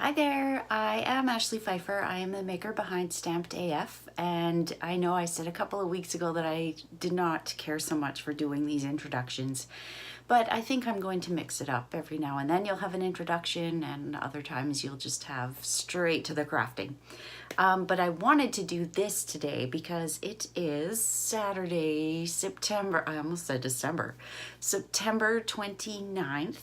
Hi there, I am Ashley Pfeiffer. I am the maker behind Stamped AF, and I know I said a couple of weeks ago that I did not care so much for doing these introductions, but I think I'm going to mix it up. Every now and then you'll have an introduction, and other times you'll just have straight to the crafting. But I wanted to do this today because it is Saturday, September 29th.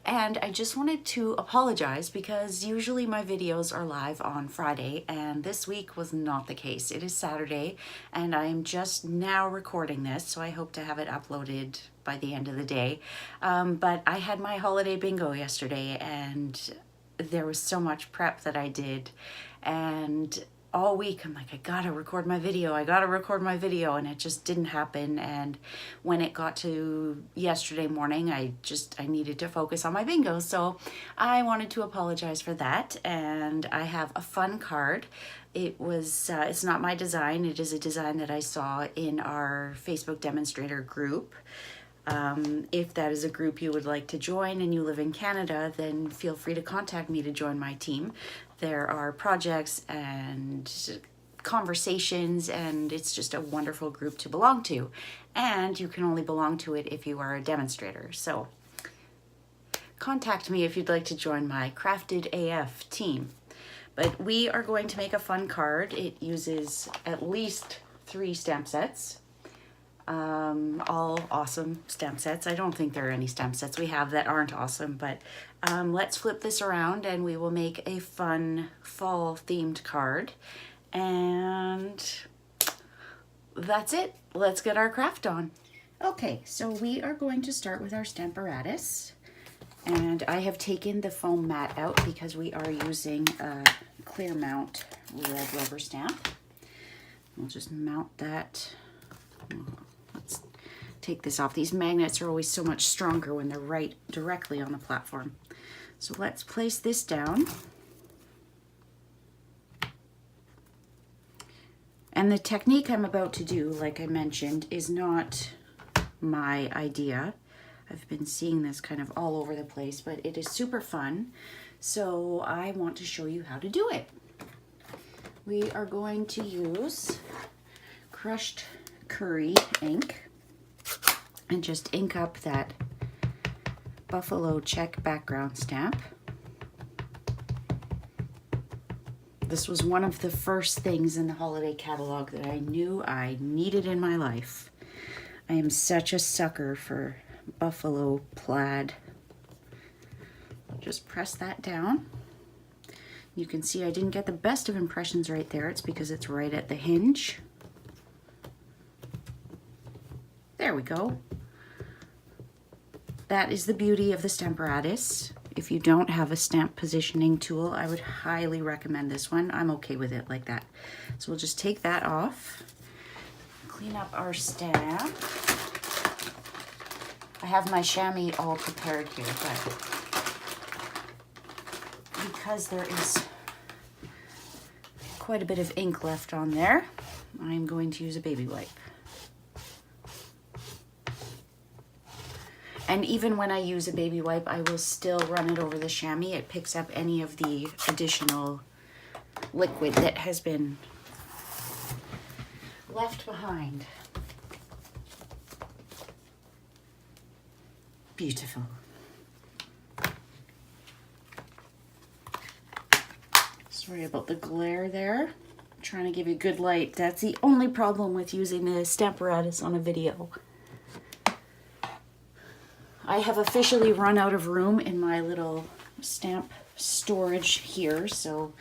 And I just wanted to apologize because usually my videos are live on Friday, and this week was not the case. It is Saturday, and I am just now recording this, so I hope to have it uploaded by the end of the day. But I had my holiday bingo yesterday, and there was so much prep that I did, and all week I'm like, I gotta record my video, and it just didn't happen. And when it got to yesterday morning, I needed to focus on my bingo, so I wanted to apologize for that. And I have a fun card. It's not my design, it is a design that I saw in our Facebook demonstrator group. If that is a group you would like to join and you live in Canada, then feel free to contact me to join my team. There are projects and conversations, and it's just a wonderful group to belong to. And you can only belong to it if you are a demonstrator. So contact me if you'd like to join my Crafted AF team. But we are going to make a fun card. It uses at least 3 stamp sets. All awesome stamp sets. I don't think there are any stamp sets we have that aren't awesome, but let's flip this around and we will make a fun fall themed card. And that's it. Let's get our craft on. Okay, so we are going to start with our Stamparatus. And I have taken the foam mat out because we are using a clear mount red rubber stamp. We'll just mount that. Let's take this off. These magnets are always so much stronger when they're right directly on the platform. So let's place this down. And the technique I'm about to do, like I mentioned, is not my idea. I've been seeing this kind of all over the place, but it is super fun. So I want to show you how to do it. We are going to use crushed curry ink and just ink up that buffalo check background stamp. This was one of the first things in the holiday catalog that I knew I needed in my life. I am such a sucker for buffalo plaid. Just press that down. You can see I didn't get the best of impressions right there. It's because it's right at the hinge. There we go. That is the beauty of the Stamparatus. If you don't have a stamp positioning tool, I would highly recommend this one. I'm okay with it like that. So we'll just take that off, clean up our stamp. I have my chamois all prepared here, but because there is quite a bit of ink left on there, I'm going to use a baby wipe. And even when I use a baby wipe, I will still run it over the chamois. It picks up any of the additional liquid that has been left behind. Beautiful. Sorry about the glare there. I'm trying to give you good light. That's the only problem with using the Stamparatus on a video. I have officially run out of room in my little stamp storage here, so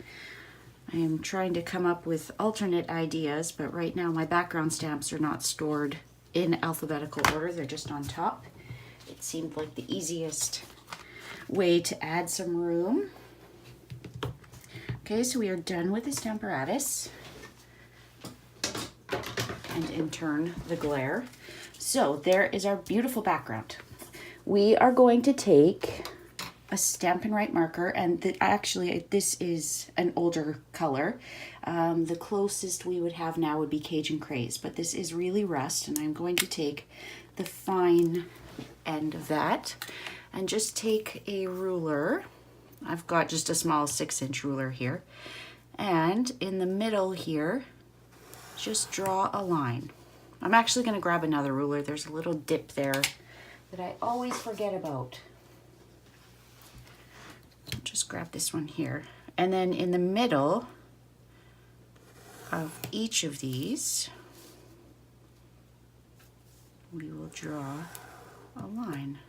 I am trying to come up with alternate ideas, but right now my background stamps are not stored in alphabetical order, they're just on top. It seemed like the easiest way to add some room. Okay, so we are done with the Stamparatus, and in turn the glare. So there is our beautiful background. We are going to take a Stampin' Write marker, and actually this is an older color. The closest we would have now would be Cajun Craze, but this is really rust, and I'm going to take the fine end of that and just take a ruler I've got just a small 6-inch ruler here. And in the middle here, just draw a line. I'm actually going to grab another ruler. There's a little dip there that I always forget about. Just grab this one here. And then in the middle of each of these, we will draw a line.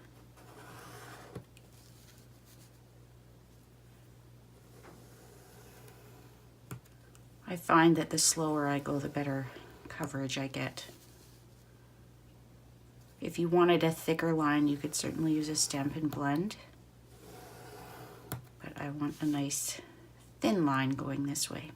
I find that the slower I go, the better coverage I get. If you wanted a thicker line, you could certainly use a Stampin' Blend. But I want a nice thin line going this way.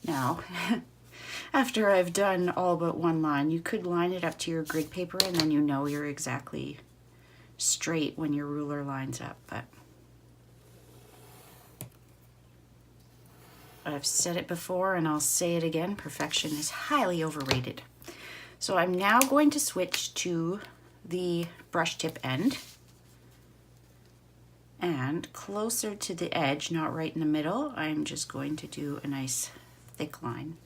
Now, after I've done all but one line, you could line it up to your grid paper and then you know you're exactly straight when your ruler lines up. But I've said it before and I'll say it again, perfection is highly overrated. So I'm now going to switch to the brush tip end. And closer to the edge, not right in the middle, I'm just going to do a nice thick line.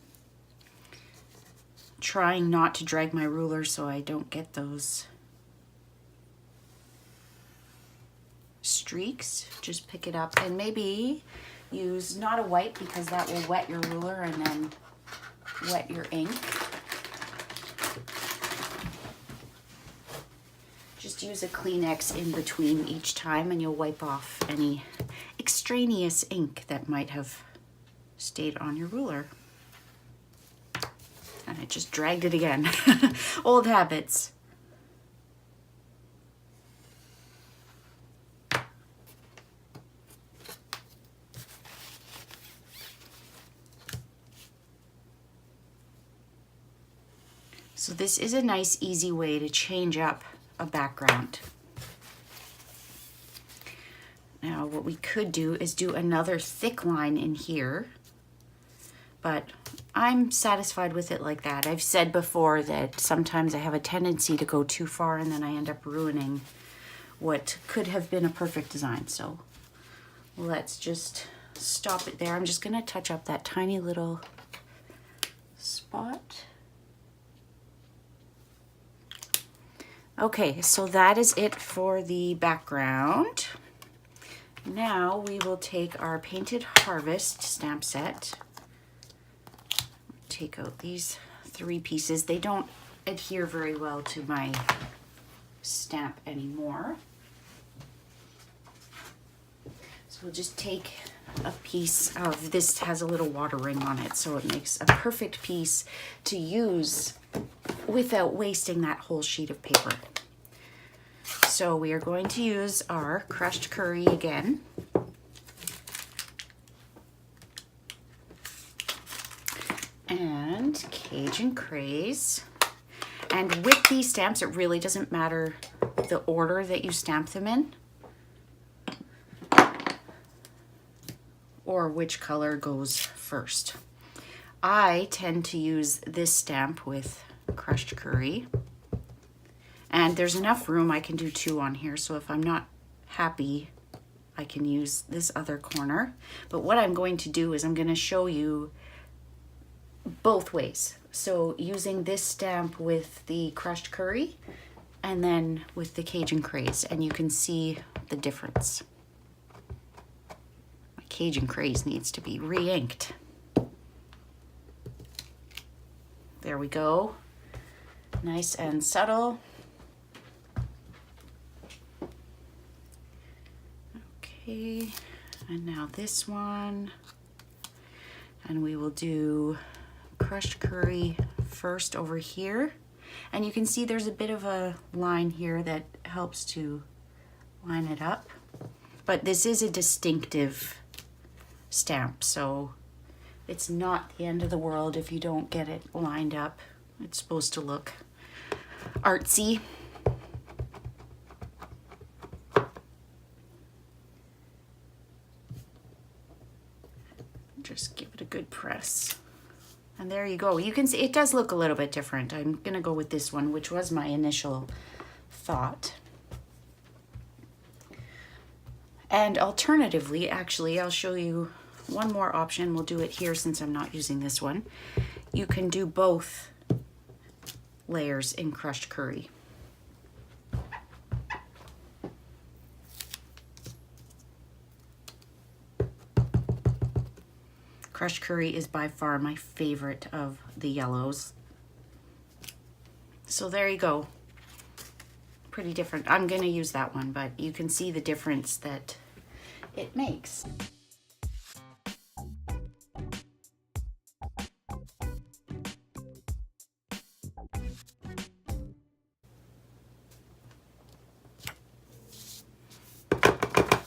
Trying not to drag my ruler so I don't get those streaks. Just pick it up and maybe use not a wipe because that will wet your ruler and then wet your ink. Just use a Kleenex in between each time and you'll wipe off any extraneous ink that might have stayed on your ruler. And I just dragged it again. Old habits. So this is a nice, easy way to change up a background. Now what we could do is do another thick line in here, but I'm satisfied with it like that. I've said before that sometimes I have a tendency to go too far and then I end up ruining what could have been a perfect design. So let's just stop it there. I'm just going to touch up that tiny little spot. Okay, so that is it for the background. Now we will take our Painted Harvest stamp set. Take out these 3 pieces. They don't adhere very well to my stamp anymore. So we'll just take a piece of this. Has a little water ring on it, so it makes a perfect piece to use without wasting that whole sheet of paper. So we are going to use our crushed curry again. And Cajun Craze. And with these stamps, it really doesn't matter the order that you stamp them in or which color goes first. I tend to use this stamp with crushed curry. And there's enough room, I can do 2 on here, so if I'm not happy, I can use this other corner. But what I'm going to do is I'm going to show you both ways. So using this stamp with the crushed curry and then with the Cajun Craze, and you can see the difference. My Cajun Craze needs to be re-inked. There we go. Nice and subtle. Okay, and now this one, and we will do crushed curry first over here, and you can see there's a bit of a line here that helps to line it up, but this is a distinctive stamp, so it's not the end of the world if you don't get it lined up. It's supposed to look artsy. press. And there you go. You can see it does look a little bit different. I'm gonna go with this one, which was my initial thought. And alternatively, actually, I'll show you one more option. We'll do it here since I'm not using this one. You can do both layers in crushed curry. Crushed curry is by far my favorite of the yellows. So there you go. Pretty different. I'm gonna use that one, but you can see the difference that it makes.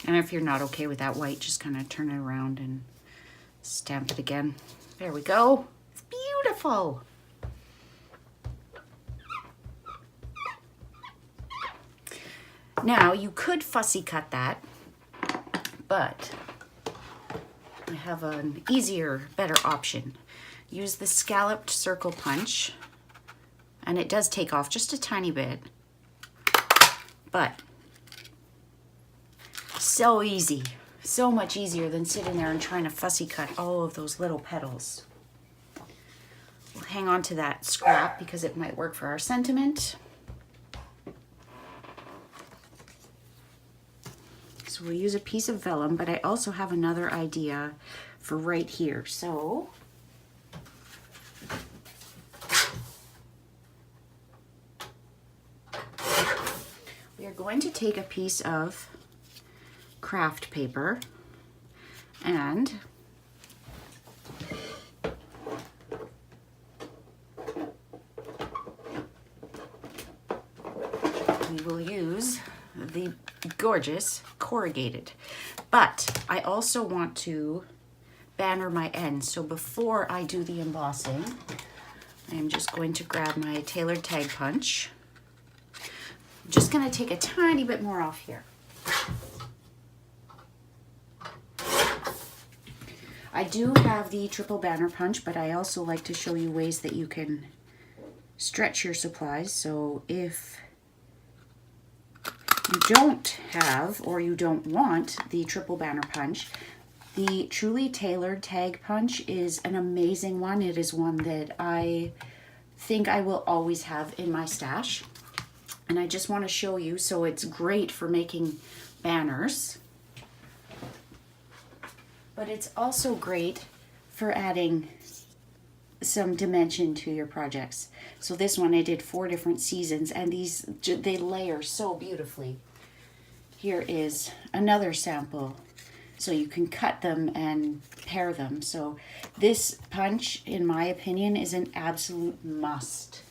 And if you're not okay with that white, just kind of turn it around and stamp it again. There we go. It's beautiful. Now, you could fussy cut that, but I have an easier, better option. Use the scalloped circle punch, and it does take off just a tiny bit, but so easy. So much easier than sitting there and trying to fussy cut all of those little petals. We'll hang on to that scrap because it might work for our sentiment. So we'll use a piece of vellum, but I also have another idea for right here. So we are going to take a piece of craft paper and we will use the gorgeous corrugated, but I also want to banner my ends. So before I do the embossing, I am just going to grab my tailored tag punch. I'm just going to take a tiny bit more off here. I do have the triple banner punch, but I also like to show you ways that you can stretch your supplies. So if you don't have or you don't want the triple banner punch, the truly tailored tag punch is an amazing one. It is one that I think I will always have in my stash. And I just want to show you, so it's great for making banners, but it's also great for adding some dimension to your projects. So this one I did 4 different seasons, and these, they layer so beautifully. Here is another sample, so you can cut them and pair them. So this punch, in my opinion, is an absolute must.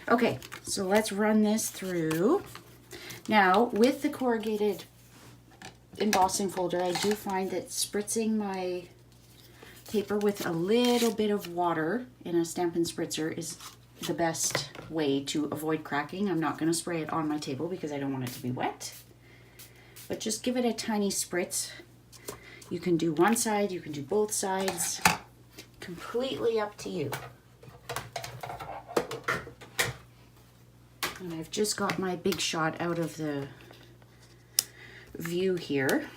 Okay, so let's run this through. Now, with the corrugated embossing folder, I do find that spritzing my paper with a little bit of water in a Stampin' Spritzer is the best way to avoid cracking. I'm not going to spray it on my table because I don't want it to be wet, but just give it a tiny spritz. You can do one side, you can do both sides, completely up to you. And I've just got my big shot out of the view here,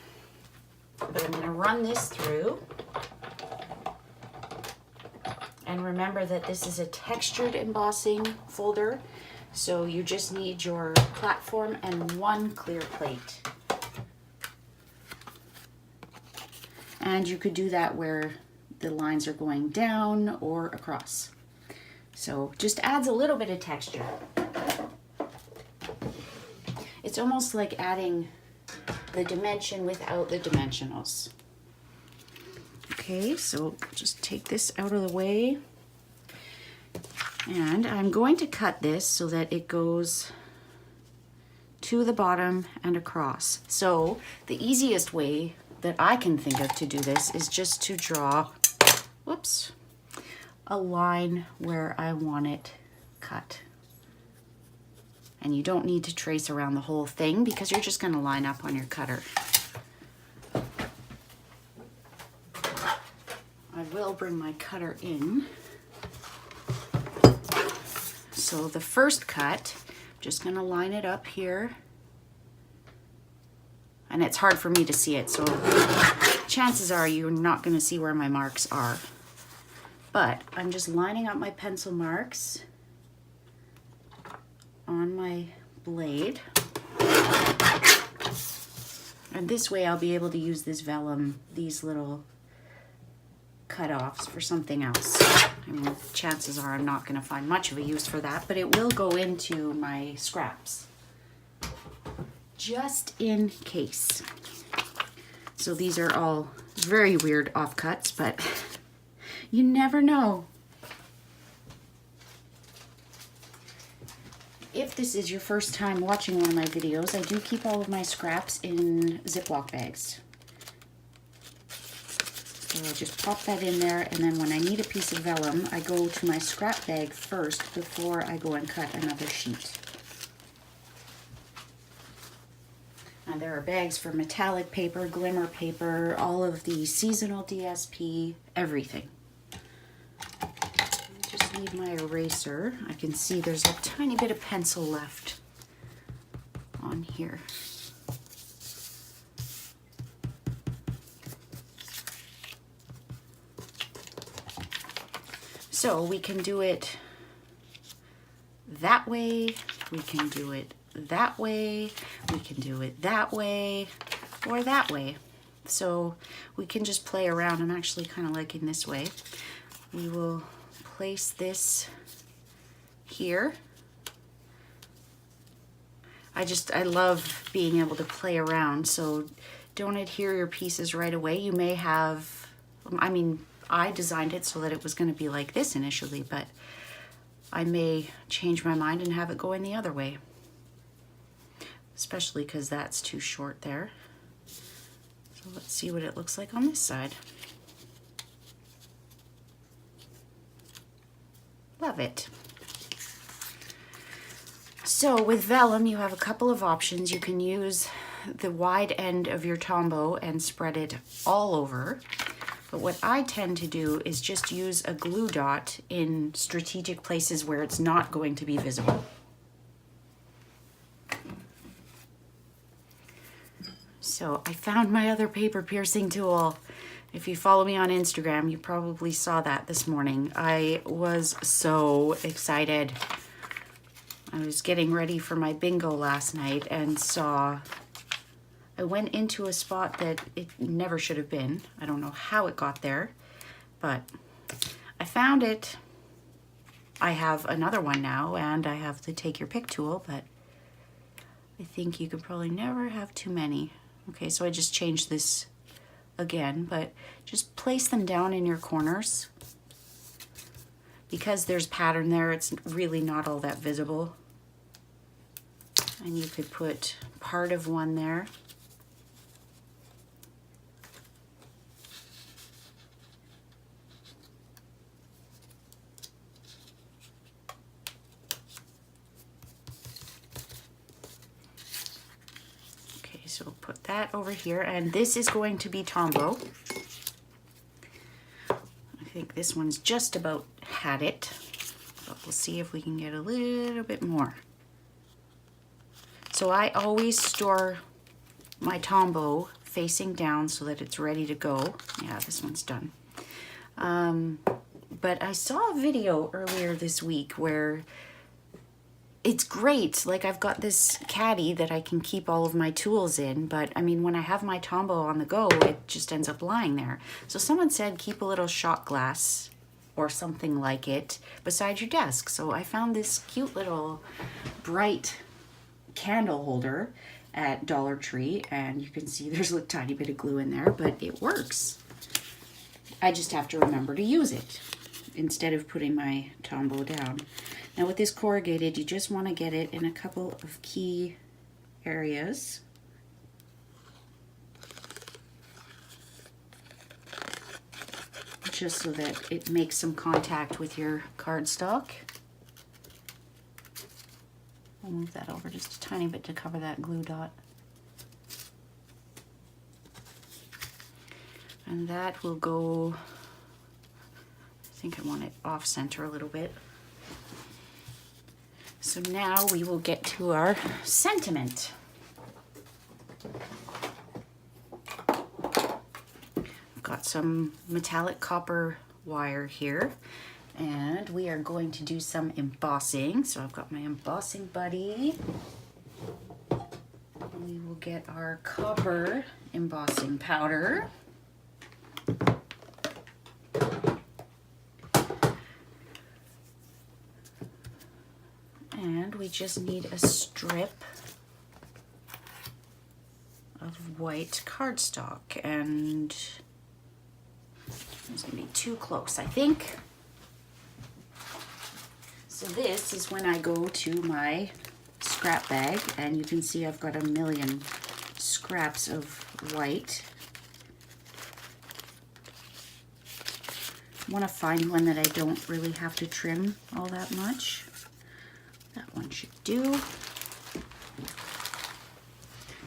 but I'm going to run this through. And remember that this is a textured embossing folder, so you just need your platform and one clear plate. And you could do that where the lines are going down or across. So just adds a little bit of texture. It's almost like adding the dimension without the dimensionals. Okay, so just take this out of the way. And I'm going to cut this so that it goes to the bottom and across. So the easiest way that I can think of to do this is just to draw, whoops, a line where I want it cut. And you don't need to trace around the whole thing because you're just going to line up on your cutter. will bring my cutter in. So the first cut, I'm just gonna line it up here. And it's hard for me to see it, so chances are you're not gonna see where my marks are. But I'm just lining up my pencil marks on my blade. And this way I'll be able to use this vellum, these little cut-offs for something else. I mean, chances are I'm not gonna find much of a use for that, but it will go into my scraps, just in case. So these are all very weird offcuts, but you never know. If this is your first time watching one of my videos, I do keep all of my scraps in Ziploc bags. So I'll just pop that in there, and then when I need a piece of vellum, I go to my scrap bag first before I go and cut another sheet. And there are bags for metallic paper, glimmer paper, all of the seasonal DSP, everything. I just need my eraser. I can see there's a tiny bit of pencil left on here. So we can do it that way, we can do it that way, we can do it that way, or that way. So we can just play around. I'm actually kind of liking this way. We will place this here. I love being able to play around, so don't adhere your pieces right away. You may have, I mean, I designed it so that it was going to be like this initially, but I may change my mind and have it go in the other way. Especially because that's too short there. So let's see what it looks like on this side. Love it. So with vellum, you have a couple of options. You can use the wide end of your Tombow and spread it all over. But what I tend to do is just use a glue dot in strategic places where it's not going to be visible. So I found my other paper piercing tool. If you follow me on Instagram, you probably saw that this morning. I was so excited. I was getting ready for my bingo last night and I went into a spot that it never should have been. I don't know how it got there, but I found it. I have another one now, and I have the take your pick tool, but I think you could probably never have too many. Okay, so I just changed this again, but just place them down in your corners. Because there's pattern there, it's really not all that visible. And you could put part of one there. So we'll put that over here, and this is going to be Tombow. I think this one's just about had it, but we'll see if we can get a little bit more. So I always store my Tombow facing down so that it's ready to go. Yeah, this one's done. But I saw a video earlier this week where it's great. Like, I've got this caddy that I can keep all of my tools in, but I mean, when I have my Tombow on the go, it just ends up lying there. So someone said keep a little shot glass or something like it beside your desk. So I found this cute little bright candle holder at Dollar Tree, and you can see there's a tiny bit of glue in there, but it works. I just have to remember to use it instead of putting my Tombow down. Now with this corrugated, you just want to get it in a couple of key areas. Just so that it makes some contact with your cardstock. I'll move that over just a tiny bit to cover that glue dot. And that will go think I want it off center a little bit. So now we will get to our sentiment. I've got some metallic copper wire here, and we are going to do some embossing. So I've got my embossing buddy. We will get our copper embossing powder. And we just need a strip of white cardstock, and it's gonna be too close, I think. So this is when I go to my scrap bag, and you can see I've got a million scraps of white. I want to find one that I don't really have to trim all that much. That one should do.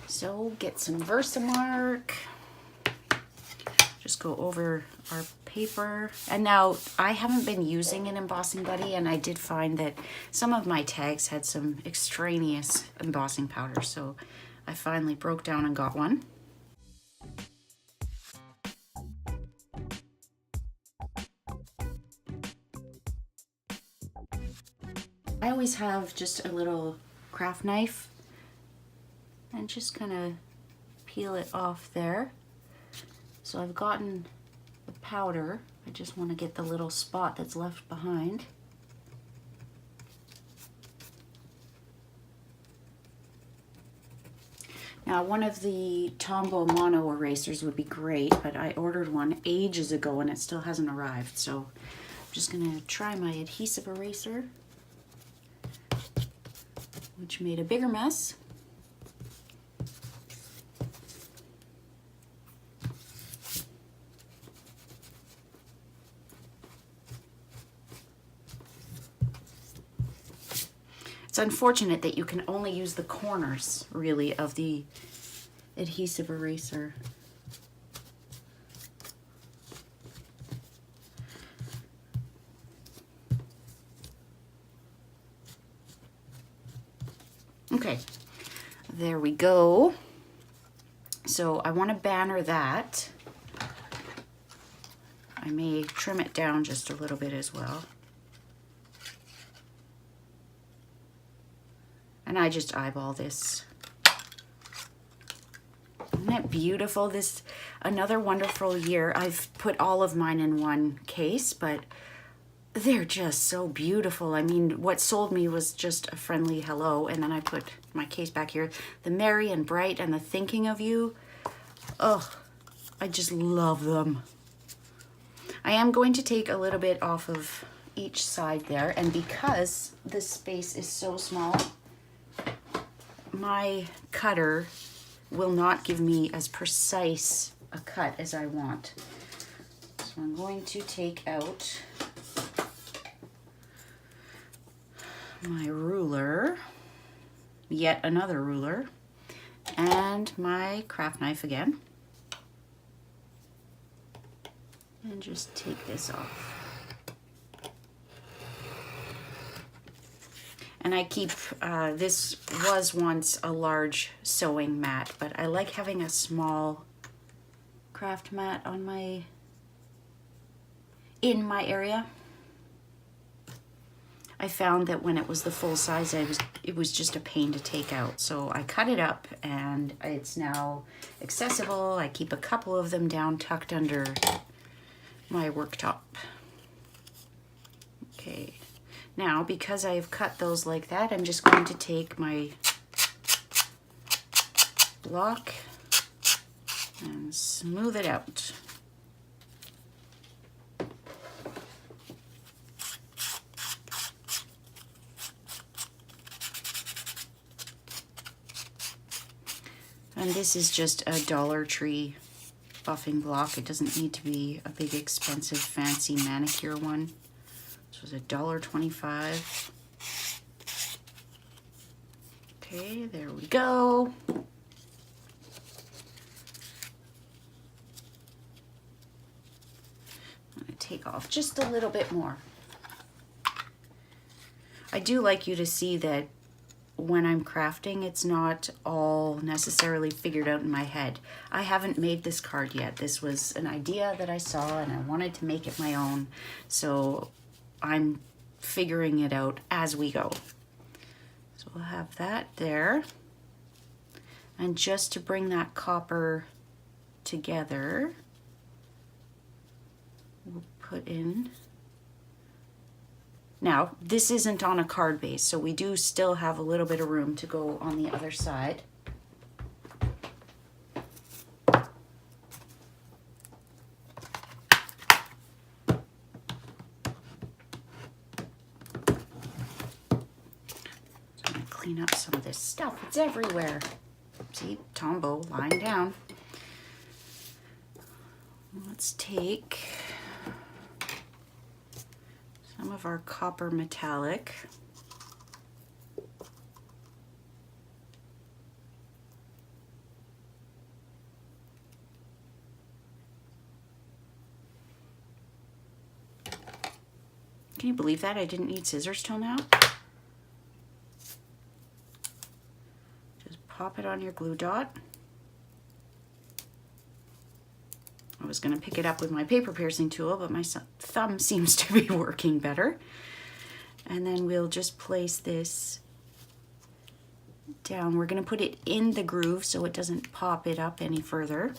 So get some Versamark. Just go over our paper. And now I haven't been using an embossing buddy, and I did find that some of my tags had some extraneous embossing powder, so I finally broke down and got one. I always have just a little craft knife and just kind of peel it off there. So I've gotten the powder. I just want to get the little spot that's left behind. Now, one of the Tombow mono erasers would be great, but I ordered one ages ago and it still hasn't arrived. So I'm just going to try my adhesive eraser, which made a bigger mess. It's unfortunate that you can only use the corners, really, of the adhesive eraser. Okay, there we go. So I want to banner that. I may trim it down just a little bit as well. And I just eyeball this. Isn't that beautiful? This, another wonderful year. I've put all of mine in one case, but they're just so beautiful. I mean, what sold me was just a friendly hello, and then I put my case back here. The merry and bright and the thinking of you. Oh, I just love them. I am going to take a little bit off of each side there, and because this space is so small, my cutter will not give me as precise a cut as I want. So I'm going to take out my ruler, yet another ruler, and my craft knife again, and just take this off. And I keep, this was once a large sewing mat, but I like having a small craft mat on in my area. I found that when it was the full size, it was just a pain to take out. So I cut it up, and it's now accessible. I keep a couple of them down tucked under my worktop. Okay. Now, because I've cut those like that, I'm just going to take my block and smooth it out. And this is just a Dollar Tree buffing block. It doesn't need to be a big, expensive, fancy manicure one. This was $1.25. Okay, there we go. I'm gonna take off just a little bit more. I do like you to see that when I'm crafting, it's not all necessarily figured out in my head. I haven't made this card yet. This was an idea that I saw and I wanted to make it my own. So I'm figuring it out as we go. So we'll have that there. And just to bring that copper together, we'll put in. Now, this isn't on a card base, so we do still have a little bit of room to go on the other side. So I'm gonna clean up some of this stuff. It's everywhere. See, Tombow lying down. Let's take some of our copper metallic. Can you believe that? I didn't need scissors till now. Just pop it on your glue dot. I was going to pick it up with my paper piercing tool, but my thumb seems to be working better. And then we'll just place this down. We're going to put it in the groove so it doesn't pop it up any further.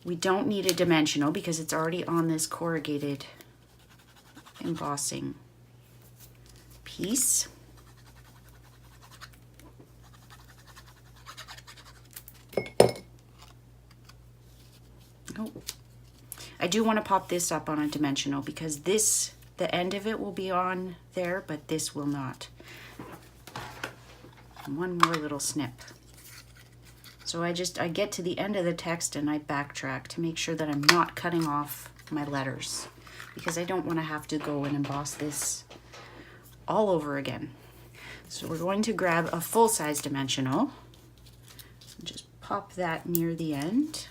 We don't need a dimensional because it's already on this corrugated embossing piece. Oh, I do want to pop this up on a dimensional because this, the end of it will be on there, but this will not. And one more little snip. So I get to the end of the text and I backtrack to make sure that I'm not cutting off my letters because I don't want to have to go and emboss this all over again. So we're going to grab a full-size dimensional and just pop that near the end.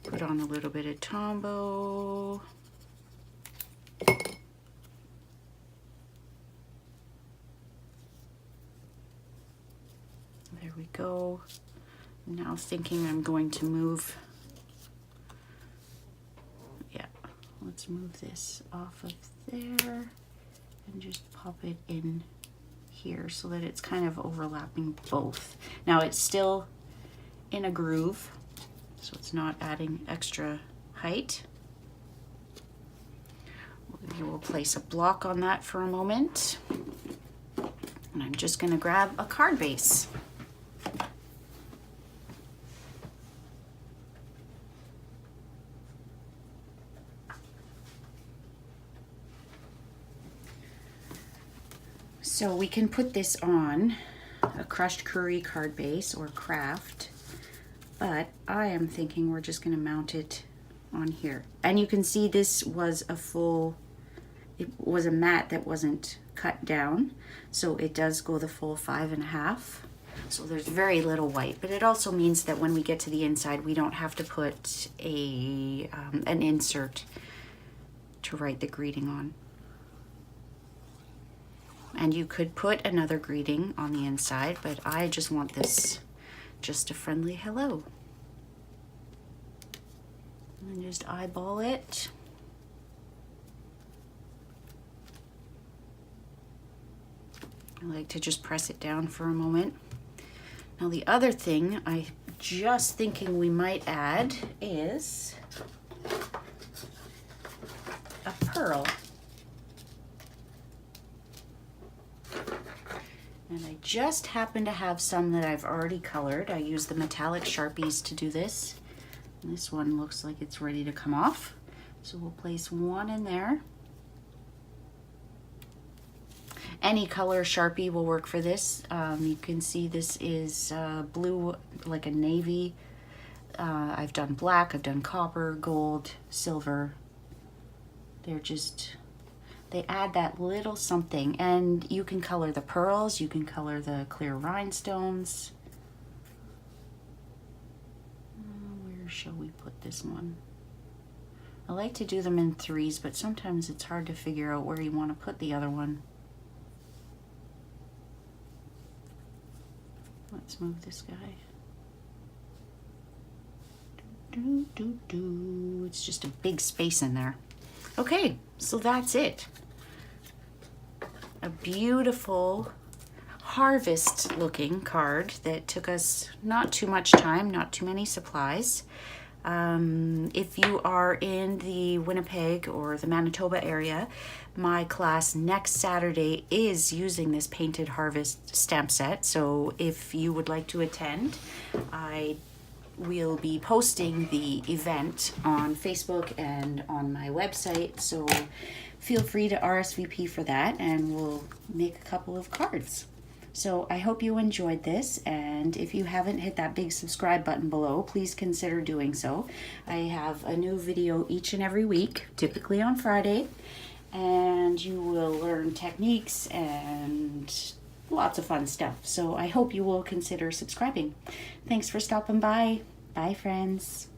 Put on a little bit of Tombow. There we go. Now thinking I'm going to move. Yeah, let's move this off of there and just pop it in here so that it's kind of overlapping both. Now it's still in a groove, so it's not adding extra height. We will place a block on that for a moment. And I'm just going to grab a card base. So we can put this on a crushed curry card base or craft, but I am thinking we're just going to mount it on here. And you can see this was a full, it was a mat that wasn't cut down, so it does go the full 5.5. So there's very little white, but it also means that when we get to the inside, we don't have to put a an insert to write the greeting on. And you could put another greeting on the inside, but I just want this just a friendly hello. And just eyeball it. I like to just press it down for a moment. Now the other thing I just thinking we might add is a pearl. And I just happen to have some that I've already colored. I use the metallic Sharpies to do this. And this one looks like it's ready to come off. So we'll place one in there. Any color Sharpie will work for this. You can see this is blue, like a navy. I've done black, I've done copper, gold, silver. They're just, they add that little something, and you can color the pearls, you can color the clear rhinestones. Where shall we put this one? I like to do them in threes, but sometimes it's hard to figure out where you want to put the other one. Let's move this guy. It's just a big space in there. Okay, so that's it. A beautiful harvest looking card that took us not too much time, not too many supplies. If you are in the Winnipeg or the Manitoba area, my class next Saturday is using this Painted Harvest stamp set. So if you would like to attend, I will be posting the event on Facebook and on my website. So feel free to RSVP for that and we'll make a couple of cards. So I hope you enjoyed this, and if you haven't hit that big subscribe button below, please consider doing so. I have a new video each and every week, typically on Friday, and you will learn techniques and lots of fun stuff. So I hope you will consider subscribing. Thanks for stopping by. Bye, friends.